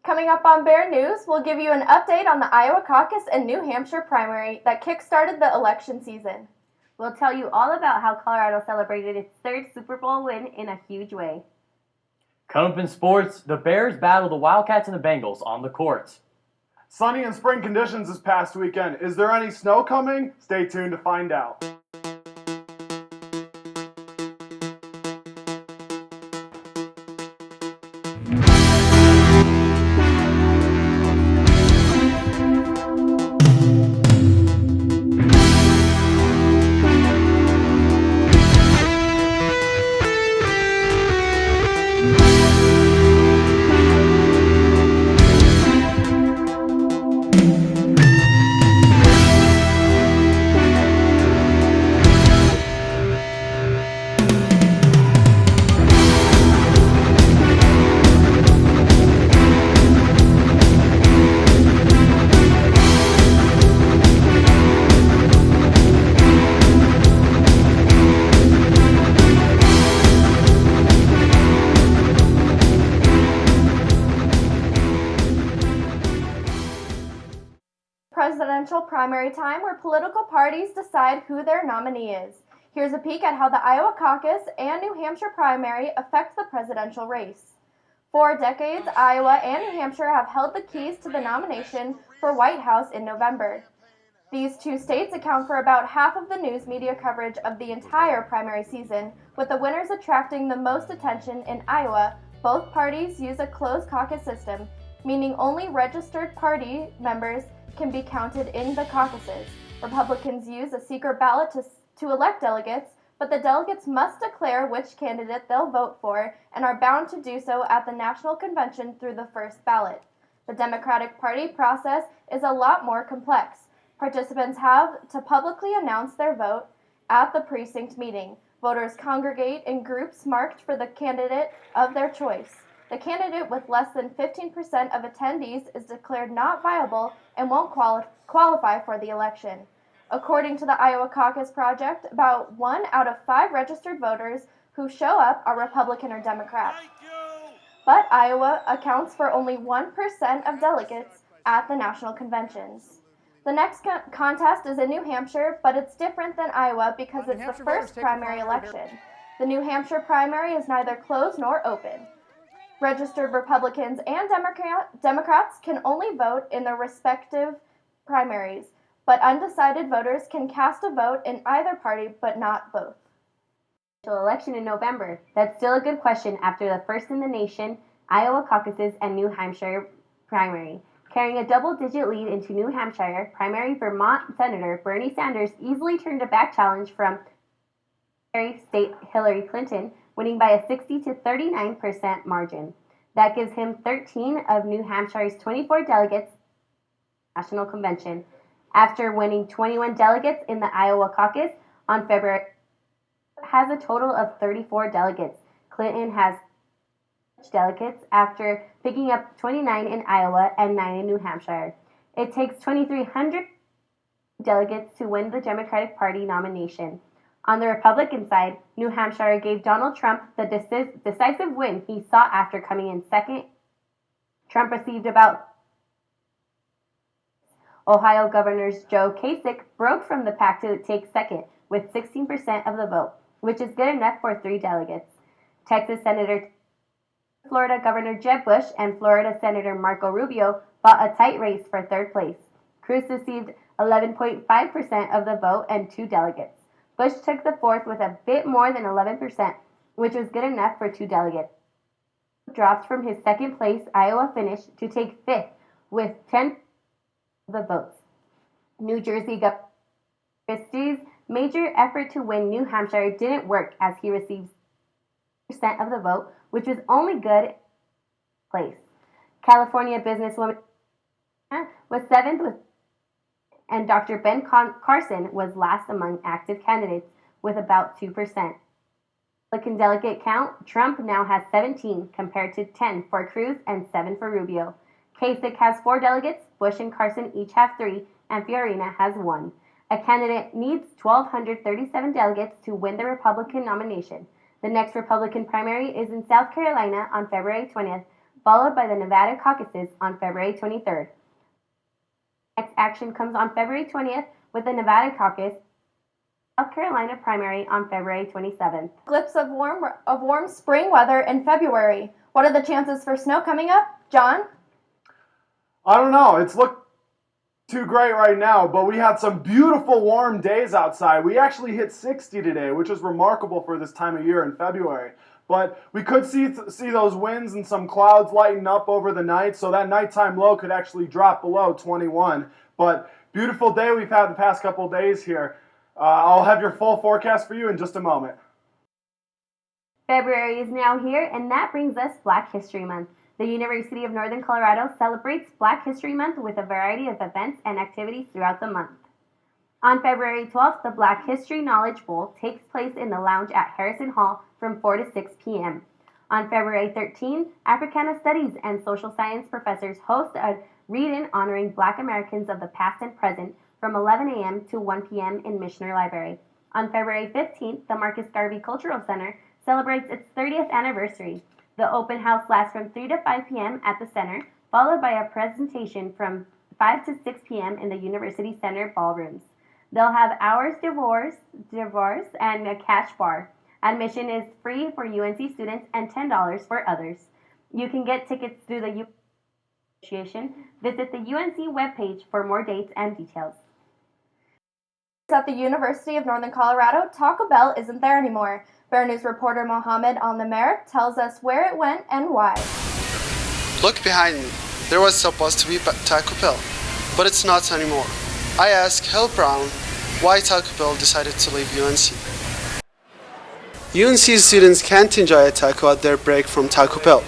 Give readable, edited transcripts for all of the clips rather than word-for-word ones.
Coming up on Bear News, we'll give you an update on the Iowa caucus and New Hampshire primary that kick-started the election season. We'll tell you all about how Colorado celebrated its third Super Bowl win in a huge way. Coming up in sports, the Bears battle the Wildcats and the Bengals on the court. Sunny and spring conditions this past weekend. Is there any snow coming? Stay tuned to find out. Presidential primary time where political parties decide who their nominee is. Here's a peek at how the Iowa caucus and New Hampshire primary affect the presidential race. For decades, Iowa and New Hampshire have held the keys to the nomination for White House in November. These two states account for about half of the news media coverage of the entire primary season, with the winners attracting the most attention. In Iowa, both parties use a closed caucus system, meaning only registered party members can be counted in the caucuses. Republicans use a secret ballot to elect delegates, but the delegates must declare which candidate they'll vote for and are bound to do so at the national convention through the first ballot. The Democratic Party process is a lot more complex. Participants have to publicly announce their vote at the precinct meeting. Voters congregate in groups marked for the candidate of their choice. The candidate with less than 15% of attendees is declared not viable and won't qualify for the election. According to the Iowa Caucus Project, about 1 out of 5 registered voters who show up are Republican or Democrat. But Iowa accounts for only 1% of delegates at the national conventions. The next contest is in New Hampshire, but it's different than Iowa because it's the first primary election. The New Hampshire primary is neither closed nor open. Registered Republicans and Democrats can only vote in their respective primaries, but undecided voters can cast a vote in either party, but not both. Election in November. That's still a good question after the first in the nation Iowa caucuses and New Hampshire primary. Carrying a double-digit lead into New Hampshire primary, Vermont Senator Bernie Sanders easily turned a back challenge from State Hillary Clinton, winning by a 60 to 39% margin. That gives him 13 of New Hampshire's 24 delegates national convention. After winning 21 delegates in the Iowa caucus on February, has a total of 34 delegates. Clinton has delegates after picking up 29 in Iowa and 9 in New Hampshire. It takes 2,300 delegates to win the Democratic Party nomination. On the Republican side, New Hampshire gave Donald Trump the decisive win he sought after coming in second. Trump received about Ohio Governor Joe Kasich broke from the pack to take second with 16% of the vote, which is good enough for 3 delegates. Texas Senator, Florida Governor Jeb Bush, and Florida Senator Marco Rubio fought a tight race for third place. Cruz received 11.5% of the vote and 2 delegates. Bush took the fourth with a bit more than 11%, which was good enough for 2 delegates. Dropped from his second place Iowa finish to take fifth with 10 of the votes. New Jersey Governor Christie's major effort to win New Hampshire didn't work as he received percent of the vote, which was only good place. California businesswoman was 7th with and Dr. Ben Carson was last among active candidates with about 2%. Republican delegate count, Trump now has 17 compared to 10 for Cruz and 7 for Rubio. Kasich has 4 delegates, Bush and Carson each have 3, and Fiorina has 1. A candidate needs 1,237 delegates to win the Republican nomination. The next Republican primary is in South Carolina on February 20th, followed by the Nevada caucuses on February 23rd. Next action comes on February 20th with the Nevada caucus, South Carolina primary on February 27th. Glimpse of warm spring weather in February. What are the chances for snow coming up? John? I don't know. It's looked too great right now, but we had some beautiful warm days outside. We actually hit 60 today, which is remarkable for this time of year in February. But we could see those winds and some clouds lighten up over the night, so that nighttime low could actually drop below 21. But beautiful day we've had the past couple days here. I'll have your full forecast for you in just a moment. February is now here, and that brings us Black History Month. The University of Northern Colorado celebrates Black History Month with a variety of events and activities throughout the month. On February 12th, the Black History Knowledge Bowl takes place in the lounge at Harrison Hall from 4 to 6 p.m. On February 13th, Africana Studies and Social Science professors host a read-in honoring Black Americans of the past and present from 11 a.m. to 1 p.m. in Michener Library. On February 15th, the Marcus Garvey Cultural Center celebrates its 30th anniversary. The open house lasts from 3 to 5 p.m. at the center, followed by a presentation from 5 to 6 p.m. in the University Center ballrooms. They'll have hours divorce, and a cash bar. Admission is free for UNC students and $10 for others. You can get tickets through the UNC Association. Visit the UNC webpage for more dates and details. At the University of Northern Colorado, Taco Bell isn't there anymore. Bear News reporter Mohammed Al-Namer tells us where it went and why. Look behind me. There was supposed to be Taco Bell, but it's not anymore. I asked Hal Brown why Taco Bell decided to leave UNC. UNC students can't enjoy a taco at their break from Taco Bell.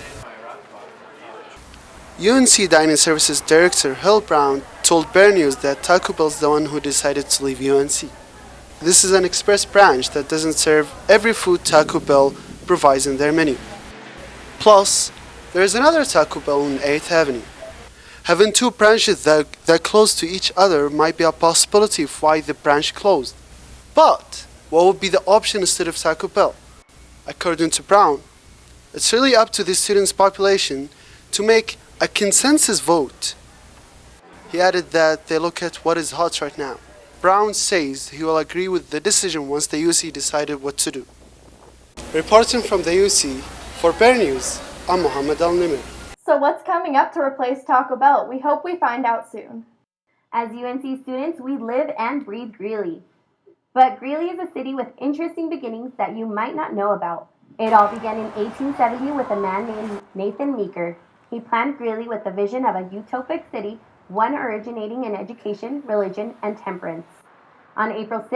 UNC Dining Services Director Hal Brown told Bear News that Taco Bell's the one who decided to leave UNC. This is an express branch that doesn't serve every food Taco Bell provides in their menu. Plus, there is another Taco Bell on 8th Avenue. Having two branches that close to each other might be a possibility of why the branch closed. But what would be the option instead of Taco Bell? According to Brown, it's really up to the students' population to make a consensus vote. He added that they look at what is hot right now. Brown says he will agree with the decision once the UC decided what to do. Reporting from the UC, for Bear News, I'm Mohammed Al-Namer. So what's coming up to replace Taco Bell? We hope we find out soon. As UNC students, we live and breathe Greeley. But Greeley is a city with interesting beginnings that you might not know about. It all began in 1870 with a man named Nathan Meeker. He planned Greeley with the vision of a utopic city, one originating in education, religion, and temperance. On April 6,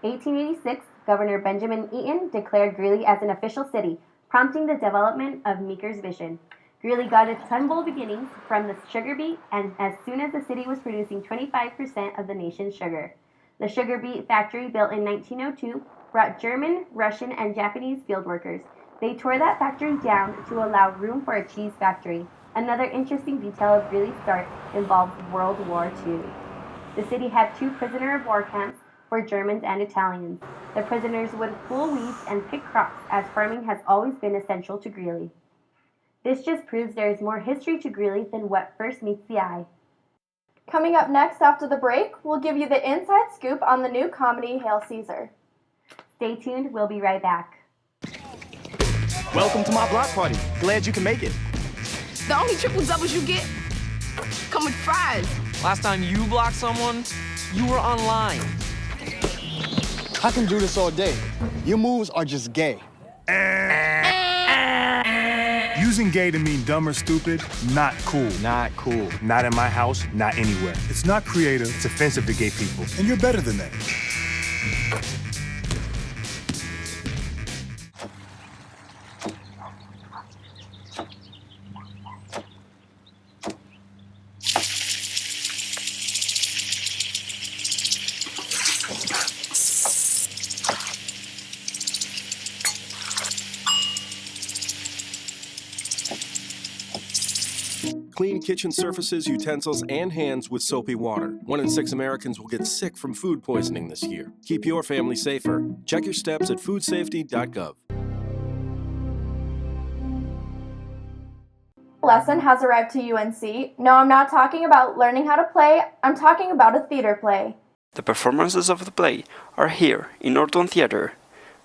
1886, Governor Benjamin Eaton declared Greeley as an official city, prompting the development of Meeker's vision. Greeley got its humble beginnings from the sugar beet, and as soon as the city was producing 25% of the nation's sugar. The sugar beet factory, built in 1902, brought German, Russian, and Japanese field workers. They tore that factory down to allow room for a cheese factory. Another interesting detail of Greeley's start involves World War II. The city had 2 prisoner of war camps for Germans and Italians. The prisoners would pull weeds and pick crops, as farming has always been essential to Greeley. This just proves there is more history to Greeley than what first meets the eye. Coming up next after the break, we'll give you the inside scoop on the new comedy Hail Caesar. Stay tuned, we'll be right back. Welcome to my block party. Glad you can make it. The only triple doubles you get come with fries. Last time you blocked someone, you were online. I can do this all day. Your moves are just gay. Using gay to mean dumb or stupid, not cool. Not cool. Not in my house, not anywhere. It's not creative, it's offensive to gay people. And you're better than that. Clean kitchen surfaces, utensils, and hands with soapy water. 1 in 6 Americans will get sick from food poisoning this year. Keep your family safer. Check your steps at foodsafety.gov. lesson has arrived to UNC. No, I'm not talking about learning how to play, I'm talking about a theater play. The performances of the play are here in Norton Theater,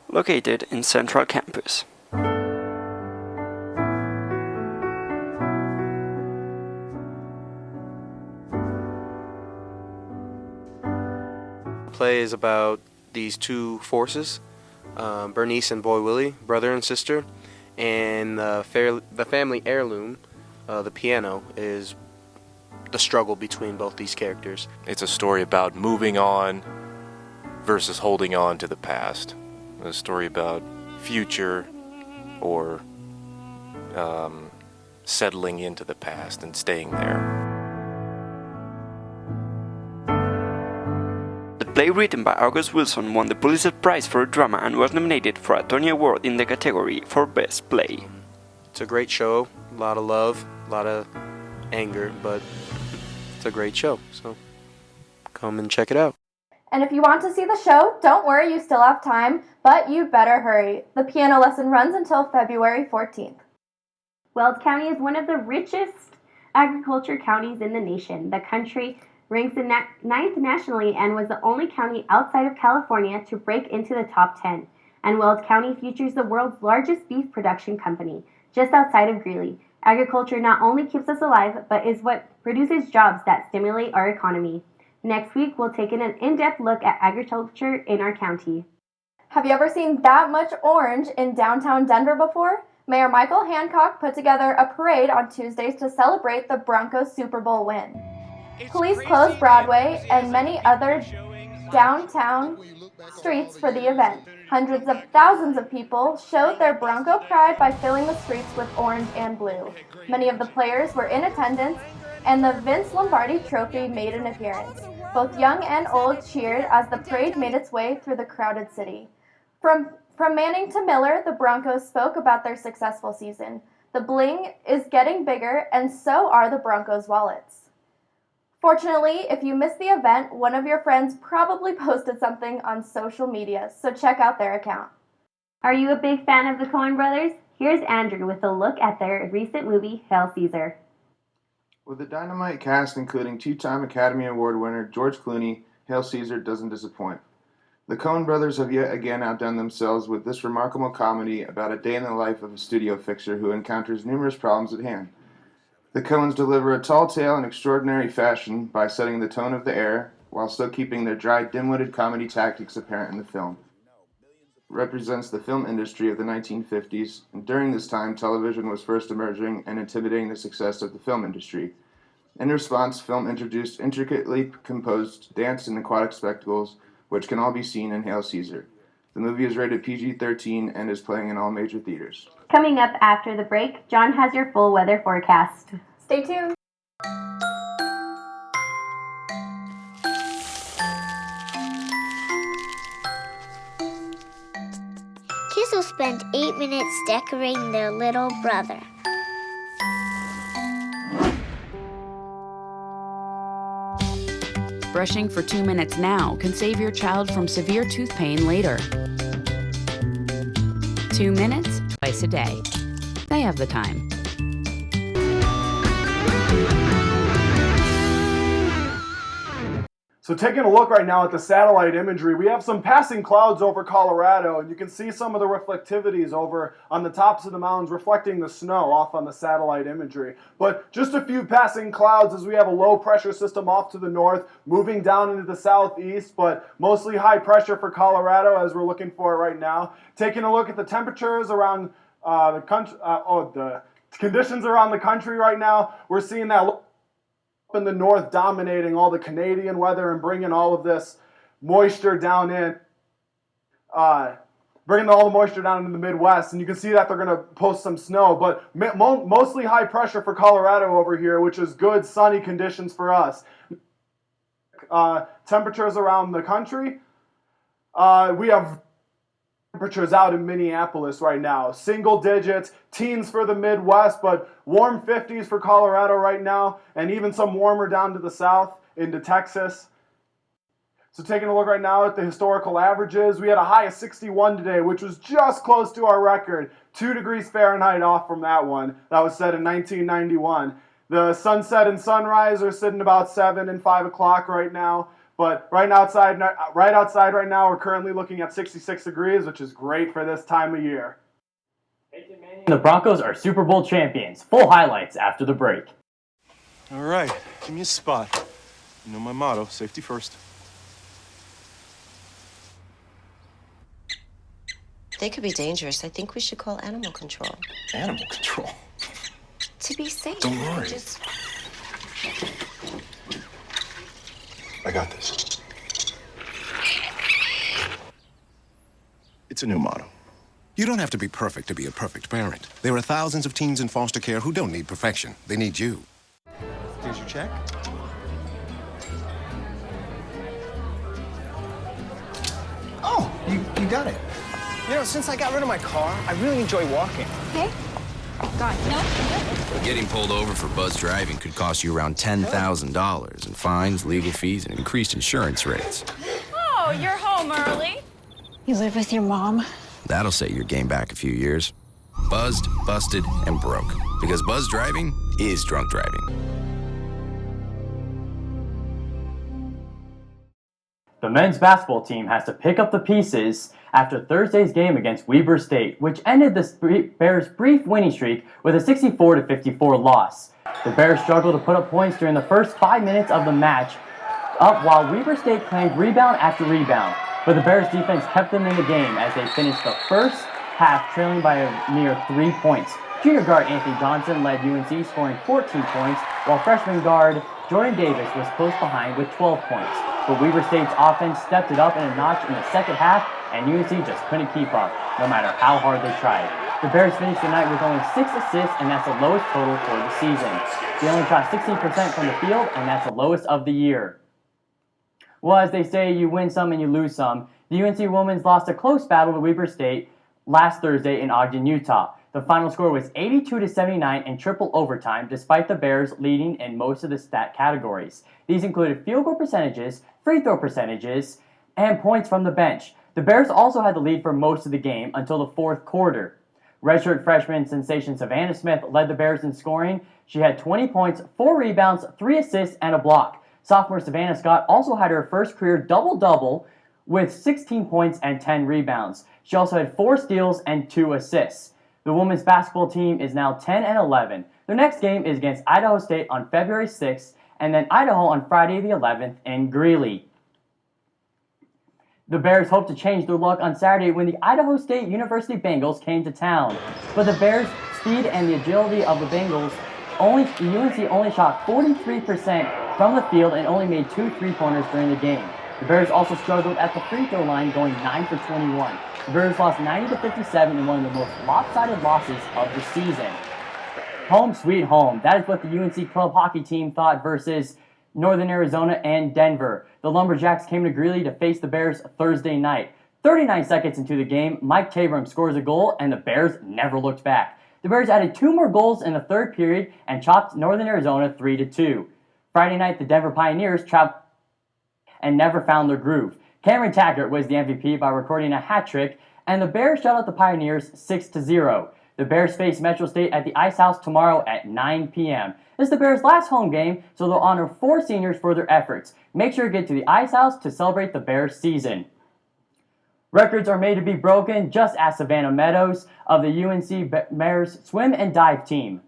located in Central Campus. The play is about these two forces, Bernice and Boy Willie, brother and sister, and the family heirloom, the piano, is the struggle between both these characters. It's a story about moving on versus holding on to the past. A story about future or settling into the past and staying there. The play written by August Wilson won the Pulitzer Prize for Drama and was nominated for a Tony Award in the category for Best Play. It's a great show, a lot of love, a lot of anger, but it's a great show, so come and check it out. And if you want to see the show, don't worry, you still have time, but you better hurry. The piano lesson runs until February 14th. Weld County is one of the richest agriculture counties in the nation. The country ranks in ninth nationally and was the only county outside of California to break into the top 10. And Weld County features the world's largest beef production company, just outside of Greeley. Agriculture not only keeps us alive, but is what produces jobs that stimulate our economy. Next week, we'll take an in-depth look at agriculture in our county. Have you ever seen that much orange in downtown Denver before? Mayor Michael Hancock put together a parade on Tuesdays to celebrate the Broncos Super Bowl win. Police closed Broadway and many other downtown streets for the event. Hundreds of thousands of people showed their Bronco pride by filling the streets with orange and blue. Many of the players were in attendance, and the Vince Lombardi Trophy made an appearance. Both young and old cheered as the parade made its way through the crowded city. From Manning to Miller, the Broncos spoke about their successful season. The bling is getting bigger, and so are the Broncos' wallets. Fortunately, if you missed the event, one of your friends probably posted something on social media, so check out their account. Are you a big fan of the Coen brothers? Here's Andrew with a look at their recent movie, Hail Caesar. With a dynamite cast including two-time Academy Award winner George Clooney, Hail Caesar doesn't disappoint. The Coen brothers have yet again outdone themselves with this remarkable comedy about a day in the life of a studio fixer who encounters numerous problems at hand. The Coens deliver a tall tale in extraordinary fashion by setting the tone of the air, while still keeping their dry, dim-witted comedy tactics apparent in the film. It represents the film industry of the 1950s, and during this time, television was first emerging and intimidating the success of the film industry. In response, film introduced intricately composed dance and aquatic spectacles, which can all be seen in Hail Caesar. The movie is rated PG-13 and is playing in all major theaters. Coming up after the break, John has your full weather forecast. Stay tuned. Kids will spend 8 minutes decorating their little brother. Brushing for 2 minutes now can save your child from severe tooth pain later. 2 minutes, twice a day. They have the time. So taking a look right now at the satellite imagery, we have some passing clouds over Colorado, and you can see some of the reflectivities over on the tops of the mountains reflecting the snow off on the satellite imagery. But just a few passing clouds as we have a low pressure system off to the north, moving down into the southeast, but mostly high pressure for Colorado as we're looking for it right now. Taking a look at the temperatures around the country, the conditions around the country right now, we're seeing that in the north dominating all the Canadian weather and bringing all of this moisture down in, bringing all the moisture down into the Midwest, and you can see that they're going to post some snow, but mostly high pressure for Colorado over here, which is good sunny conditions for us. Temperatures around the country, we have temperatures out in Minneapolis right now. Single digits, teens for the Midwest, but warm 50s for Colorado right now, and even some warmer down to the south into Texas. So taking a look right now at the historical averages, we had a high of 61 today, which was just close to our record. 2 degrees Fahrenheit off from that one. That was set in 1991. The sunset and sunrise are sitting about 7 and 5 o'clock right now. But right outside right now, we're currently looking at 66 degrees, which is great for this time of year. The Broncos are Super Bowl champions. Full highlights after the break. All right, give me a spot. You know my motto, safety first. They could be dangerous. I think we should call animal control. Animal control? To be safe. Don't worry. Just... I got this. It's a new motto. You don't have to be perfect to be a perfect parent. There are thousands of teens in foster care who don't need perfection. They need you. Here's your check. Oh, you got it. You know, since I got rid of my car, I really enjoy walking. Okay. Got it. No. Getting pulled over for buzz driving could cost you around $10,000 in fines, legal fees, and increased insurance rates. Oh, you're home early. You live with your mom? That'll set your game back a few years. Buzzed, busted, and broke. Because buzz driving is drunk driving. The men's basketball team has to pick up the pieces after Thursday's game against Weber State, which ended the Bears' brief winning streak with a 64-54 loss. The Bears struggled to put up points during the first 5 minutes of the match, up while Weber State claimed rebound after rebound. But the Bears' defense kept them in the game as they finished the first half trailing by a mere 3 points. Junior guard Anthony Johnson led UNC, scoring 14 points, while freshman guard Jordan Davis was close behind with 12 points. But Weber State's offense stepped it up in a notch in the second half, and UNC just couldn't keep up, no matter how hard they tried. The Bears finished the night with only 6 assists, and that's the lowest total for the season. They only shot 16% from the field, and that's the lowest of the year. Well, as they say, you win some and you lose some. The UNC women's lost a close battle to Weber State last Thursday in Ogden, Utah. The final score was 82-79 in triple overtime, despite the Bears leading in most of the stat categories. These included field goal percentages, free throw percentages, and points from the bench. The Bears also had the lead for most of the game until the fourth quarter. Redshirt freshman sensation Savannah Smith led the Bears in scoring. She had 20 points, 4 rebounds, 3 assists, and a block. Sophomore Savannah Scott also had her first career double-double with 16 points and 10 rebounds. She also had 4 steals and 2 assists. The women's basketball team is now 10-11. Their next game is against Idaho State on February 6th, and then Idaho on Friday the 11th in Greeley. The Bears hope to change their luck on Saturday when the Idaho State University Bengals came to town. But the Bears' speed and the agility of the Bengals, UNC only shot 43% from the field and only made 2 3-pointers during the game. The Bears also struggled at the free throw line, going 9 for 21. The Bears lost 90-57 in one of the most lopsided losses of the season. Home sweet home. That is what the UNC club hockey team thought versus Northern Arizona and Denver. The Lumberjacks came to Greeley to face the Bears Thursday night. 39 seconds into the game, Mike Tabram scores a goal, and the Bears never looked back. The Bears added 2 more goals in the third period and chopped Northern Arizona 3-2. Friday night, the Denver Pioneers trapped and never found their groove. Cameron Taggart was the MVP by recording a hat trick, and the Bears shut out the Pioneers 6-0. The Bears face Metro State at the Ice House tomorrow at 9 p.m. This is the Bears' last home game, so they'll honor 4 seniors for their efforts. Make sure to get to the Ice House to celebrate the Bears' season. Records are made to be broken, just ask Savannah Meadows of the UNC Bears swim and dive team.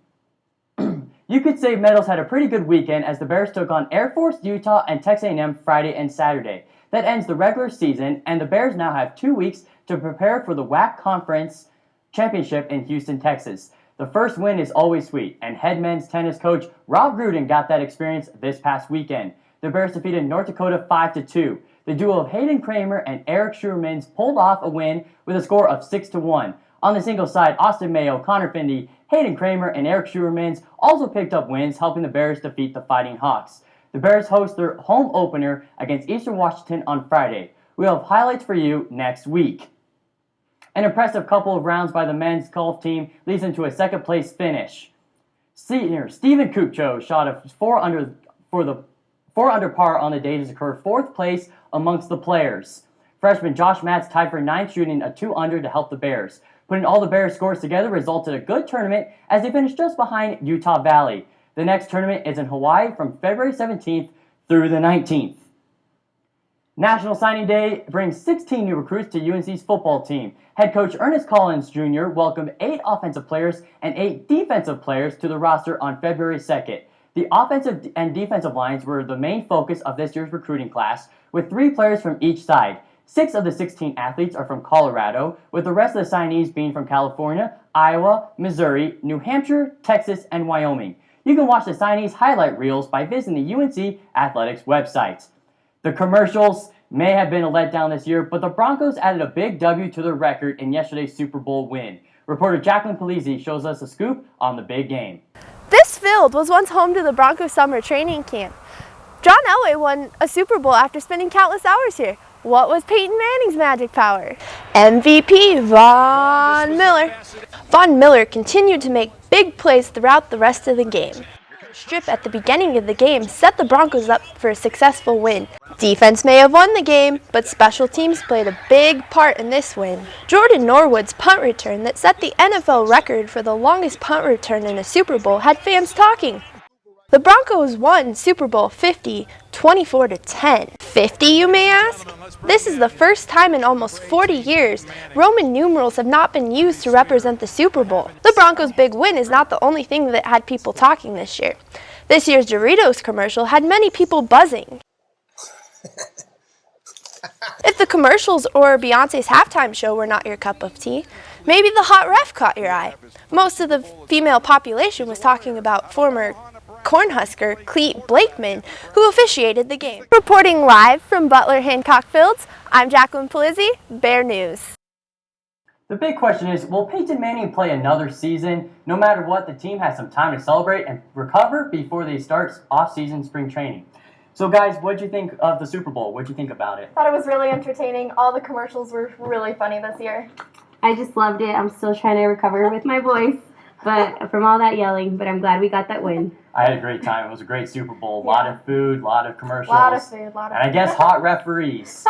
You could say Meadows had a pretty good weekend as the Bears took on Air Force, Utah, and Texas A&M Friday and Saturday. That ends the regular season, and the Bears now have 2 weeks to prepare for the WAC Conference Championship in Houston, Texas. The first win is always sweet, and head men's tennis coach Rob Gruden got that experience this past weekend. The Bears defeated North Dakota 5-2. The duo of Hayden Kramer and Eric Schurmans pulled off a win with a score of 6-1. On the singles side, Austin Mayo, Connor Findy, Hayden Kramer, and Eric Schurmans also picked up wins, helping the Bears defeat the Fighting Hawks. The Bears host their home opener against Eastern Washington on Friday. We'll have highlights for you next week. An impressive couple of rounds by the men's golf team leads them to a second-place finish. Senior Stephen Kupcho shot a 4 under par on the day to secure 4th place amongst the players. Freshman Josh Matz tied for 9th, shooting a 2 under to help the Bears. Putting all the Bears' scores together resulted in a good tournament as they finished just behind Utah Valley. The next tournament is in Hawaii from February 17th through the 19th. National Signing Day brings 16 new recruits to UNC's football team. Head coach Ernest Collins Jr. welcomed 8 offensive players and 8 defensive players to the roster on February 2nd. The offensive and defensive lines were the main focus of this year's recruiting class, with 3 players from each side. 6 of the 16 athletes are from Colorado, with the rest of the signees being from California, Iowa, Missouri, New Hampshire, Texas, and Wyoming. You can watch the signees highlight reels by visiting the UNC Athletics website. The commercials may have been a letdown this year, but the Broncos added a big W to their record in yesterday's Super Bowl win. Reporter Jacqueline Polizzi shows us a scoop on the big game. This field was once home to the Broncos summer training camp. John Elway won a Super Bowl after spending countless hours here. What was Peyton Manning's magic power? MVP Von Miller. Von Miller continued to make big plays throughout the rest of the game. Strip at the beginning of the game set the Broncos up for a successful win. Defense may have won the game, but special teams played a big part in this win. Jordan Norwood's punt return that set the NFL record for the longest punt return in a Super Bowl had fans talking. The Broncos won Super Bowl 50, 24-10. 50, you may ask? This is the first time in almost 40 years Roman numerals have not been used to represent the Super Bowl. The Broncos' big win is not the only thing that had people talking this year. This year's Doritos commercial had many people buzzing. If the commercials or Beyonce's halftime show were not your cup of tea, maybe the hot ref caught your eye. Most of the female population was talking about former Cornhusker Clete Blakeman, who officiated the game. Reporting live from Butler Hancock Fields, I'm Jacqueline Polizzi, Bear News. The big question is, will Peyton Manning play another season? No matter what, the team has some time to celebrate and recover before they start off-season spring training. So guys, what did you think of the Super Bowl? What did you think about it? Thought it was really entertaining. All the commercials were really funny this year. I just loved it. I'm still trying to recover with my voice, but from all that yelling, but I'm glad we got that win. I had a great time. It was a great Super Bowl. A lot of food, a lot of commercials. A lot of food, and I guess hot referees.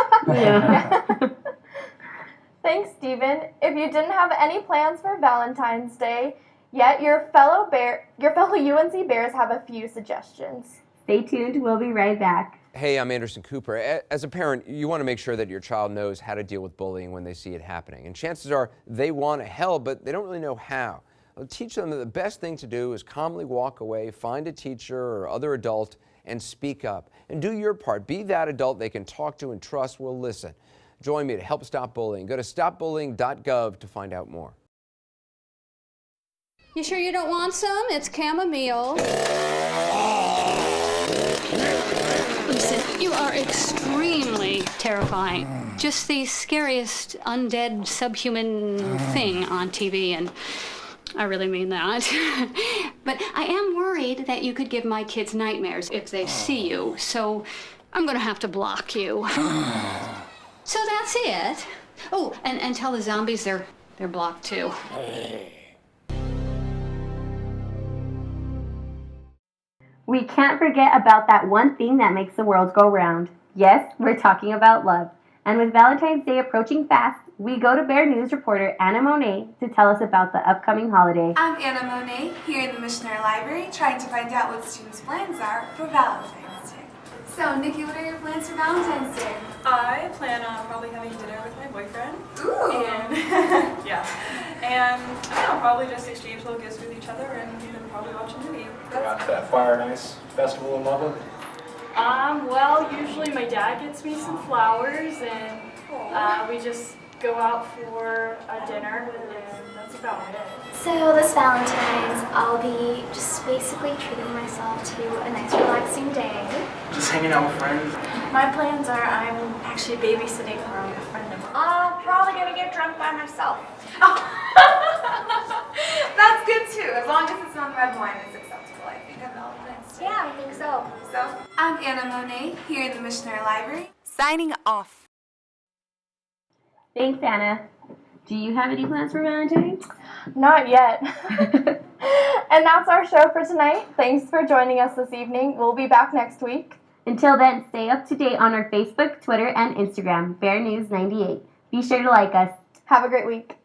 Thanks, Steven. If you didn't have any plans for Valentine's Day yet, your fellow UNC Bears have a few suggestions. Stay tuned. We'll be right back. Hey, I'm Anderson Cooper. As a parent, you want to make sure that your child knows how to deal with bullying when they see it happening. And chances are they want to help, but they don't really know how. I'll teach them that the best thing to do is calmly walk away, find a teacher or other adult, and speak up. And do your part. Be that adult they can talk to and trust will listen. Join me to help stop bullying. Go to stopbullying.gov to find out more. You sure you don't want some? It's chamomile. Listen, you are extremely terrifying. Just the scariest undead subhuman thing on TV, and I really mean that. But I am worried that you could give my kids nightmares if they see you, so I'm gonna have to block you. So that's it. Oh, and tell the zombies they're blocked too. We can't forget about that one thing that makes the world go round. Yes, we're talking about love. And with Valentine's Day approaching fast, we go to Bear News reporter Anna Monet to tell us about the upcoming holiday. I'm Anna Monet, here in the Missionary Library, trying to find out what students' plans are for Valentine's Day. So, Nikki, what are your plans for Valentine's Day? I plan on probably having dinner with my boyfriend. Ooh! And, yeah. And, I don't know, probably just exchange little gifts with each other and probably watch a movie. Got that Fire and Ice Festival in Loveland? Well, usually my dad gets me some flowers and we just go out for a dinner and that's about it. So this Valentine's, I'll be just basically treating myself to a nice relaxing day. Just hanging out with friends? My plans are I'm actually babysitting for a friend of mine. Probably gonna get drunk by myself. That's good too, as long as it's not red wine, it's acceptable, I think, on Valentine's Day. Yeah, I think so. I'm Anna Monet, here in the Missionary Library. Signing off. Thanks, Anna. Do you have any plans for Valentine's? Not yet. And that's our show for tonight. Thanks for joining us this evening. We'll be back next week. Until then, stay up to date on our Facebook, Twitter, and Instagram, Bear News 98. Be sure to like us. Have a great week.